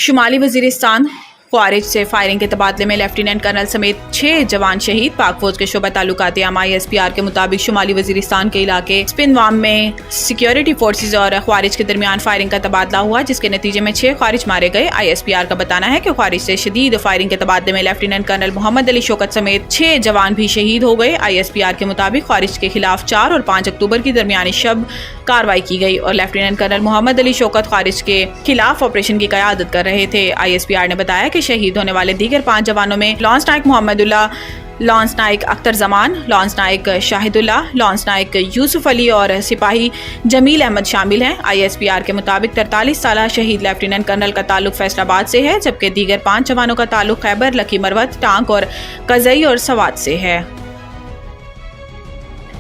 शुमाली वजीरिस्तान ख्वारिज से फायरिंग के तबादले में लेफ्टिनेंट कर्नल समेत 6 जवान शहीद। पाक फौज के शोबा ताल्लुकात आमा ISPR के मुताबिक शुमाली वजीरिस्तान के इलाके स्पिनवाम में सिक्योरिटी फोर्सेज और ख्वारिज के दरमियान फायरिंग का तबादला हुआ, जिसके नतीजे में 6 ख्वारिज मारे गए। ISPR का बताना है कि ख्वारिज से शदीद फायरिंग के तबादले में लेफ्टिनेंट कर्नल मोहम्मद अली शौकत समेत 6 जवान भी शहीद हो गए। ISPR के मुताबिक ख्वारिज के खिलाफ 4 और 5 अक्टूबर की दरमियानी शब कार्रवाई की गई और लेफ्टिनेंट कर्नल मोहम्मद अली शौकत ख्वारिज के खिलाफ ऑपरेशन की क़यादत कर रहे थे। ISPR ने बताया कि शहीद होने वाले दीगर 5 जवानों में lance naik Mohammadullah, lance naik Akhtar Zaman, lance naik Shahidullah, lance naik Yusuf Ali और सिपाही जमील अहमद शामिल हैं। ISPR के मुताबिक 43 साल शहीद लेफ्टिनेंट कर्नल का ताल्लुक फैसलाबाद से है, जबकि दीगर 5 जवानों का ताल्लुक खैबर, लकी मरवत, टांक और कज़ई और सवात से है।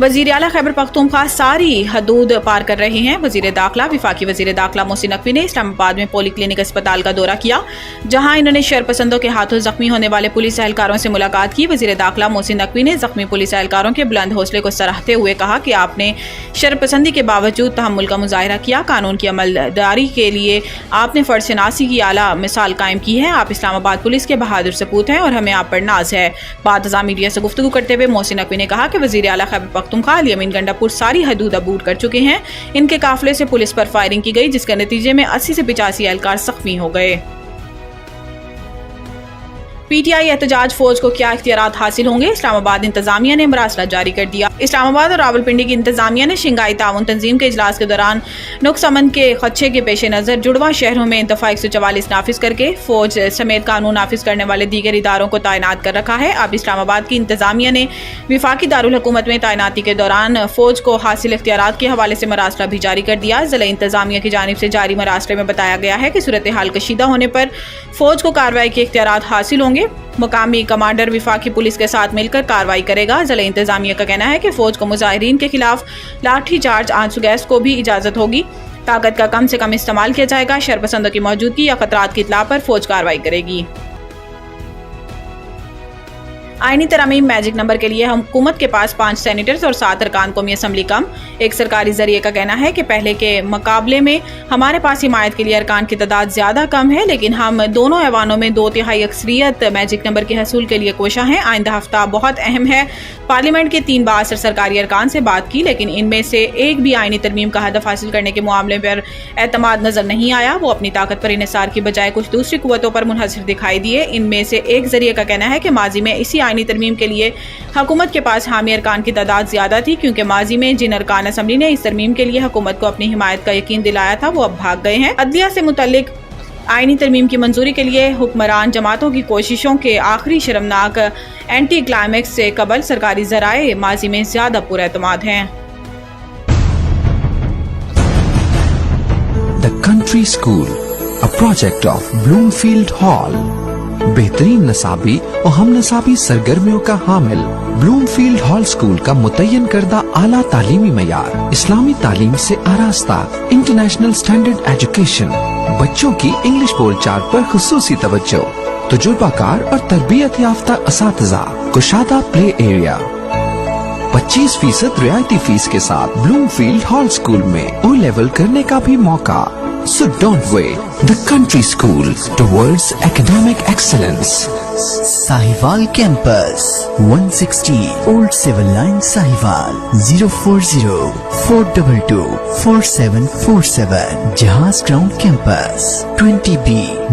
वज़ीर आला खैबर पख्तूनख्वा सारी हदूद पार कर रहे हैं। वज़ीर दाखिला वफाकी वज़ीर दाखिला मोहसिन नकवी ने इस्लामाबाद में पोली क्लिनिक अस्पताल का दौरा किया, जहां इन्होंने शरपसंदों के हाथों जख्मी होने वाले पुलिस एहलकारों से मुलाकात की। वज़ीर दाखिला मोहसिन नकवी ने जख्मी पुलिस एहलकारों के बुलंद हौसले को सराहते हुए कहा कि आपने शरपसंदी के बावजूद तहम्मुल का मुजाहिरा किया। कानून की अमलदारी के लिए आपने फर्शनासी की आला मिसाल कायम की है। आप इस्लामाबाद पुलिस के बहादुर सपूत हैं और हमें आप पर नाज है। बाद मीडिया से गुफ्तगू करते हुए मोहसिन नकवी ने कहा कि वज़ीर आला खैबर पख्तूनख्वा अमीन गंडापुर सारी हदूद अबूर कर चुके हैं। इनके काफिले से पुलिस पर फायरिंग की गई, जिसके नतीजे में 80 से 85 एहलकार जख्मी हो गए। PTI एहतजाज फौज को क्या इख्तियारात हासिल होंगे, इस्लामाबाद इंतजामिया ने मरासला जारी कर दिया। इस्लामाबाद और रावलपिंडी की इंतजामिया ने शंघाई ताउन तंजीम के इजलास के दौरान नुक्स अमन के खदशे के पेश नज़र जुड़वा शहरों में इंतफा 144 नाफिज करके फौज समेत कानून नाफिज करने वाले दीगर इदारों को तैनात कर रखा है। अब इस्लामाबाद की इंतजामिया ने विफाकी दारुल हुकूमत में तैनाती के दौरान फौज को हासिल इख्तियारात के हवाले से मरासला भी जारी कर दिया। ज़िला इंतजामिया की जानिब से जारी मरासले में बताया गया है कि सूरत हाल कशीदा होने पर फौज को कार्रवाई के इख्तियारात हासिल होंगे। मुकामी कमांडर विफाकी पुलिस के साथ मिलकर कार्रवाई करेगा। ज़िला इंतजामिया का कहना है कि फौज को मुजाहिरीन के खिलाफ लाठी चार्ज, आंसू गैस को भी इजाजत होगी। ताकत का कम से कम इस्तेमाल किया जाएगा। शरपसंदों की मौजूदगी या खतरात की इत्तला पर फौज कार्रवाई करेगी। आईनी तरमीम मैजिक नंबर के लिए हुकूमत के पास 5 सेनेटर्स और 7 अरकान कौमी असम्बली कम। एक सरकारी जरिए का कहना है कि पहले के मुकाबले में हमारे पास हिमायत के लिए अरकान की तादाद ज़्यादा कम है, लेकिन हम दोनों ऐवानों में 2/3 अक्सरियत मैजिक नंबर के हसूल के लिए कोशा हैं। आइंदा हफ्ता बहुत अहम है। पार्लियामेंट के 3 बाअसर सरकारी अरकान से बात की, लेकिन इनमें से एक भी आईनी तरमीम का हदफ हासिल करने के मामले पर एतमाद नजर नहीं आया। वो अपनी ताकत पर इन्हिसार की बजाय कुछ दूसरी कुव्वतों पर मुनहसर दिखाई दिए। इनमें से एक जरिए का कहना है कि माजी में इसी आईनी तरमीम के लिए हुकूमत के पास हामी अरकान की तादाद ज्यादा थी, क्योंकि माजी में जिन अरकान असम्बली ने इस तरमीम के लिए हुकूमत को अपनी हिमायत का यकीन दिलाया था वो अब भाग गए हैं। अदलिया से मुतल्लिक आईनी तरमीम की मंजूरी के लिए हुक्मरान जमातों की कोशिशों के आखिरी शर्मनाक एंटी क्लाइमेक्स से कबल सरकारी जराए माजी में ज्यादा पुरएतमाद हैं। The Country School, a project of Bloomfield Hall. बेहतरीन नसाबी और हम नसाबी सरगर्मियों का हामिल ब्लूमफील्ड हॉल स्कूल का मुतय्यन करदा आला तालीमी मयार, इस्लामी तालीम से आरास्ता, इंटरनेशनल स्टैंडर्ड एजुकेशन, बच्चों की इंग्लिश बोलचाल पर खुसूसी तवज्जो, तजुर्बाकार और तरबियत याफ्ता असातिज़ा, कुशादा प्ले एरिया, 25% रियायती फीस के साथ ब्लूमफील्ड हॉल स्कूल में O लेवल करने का भी मौका। So don't wait. The Country School towards academic excellence. Sahiwal Campus, 160 Old Civil Line, Sahiwal, 040-422-4747. Jahaz Ground Campus, 20B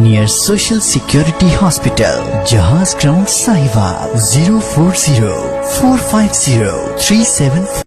near Social Security Hospital, Jahaz Ground, Sahiwal, 040-450-37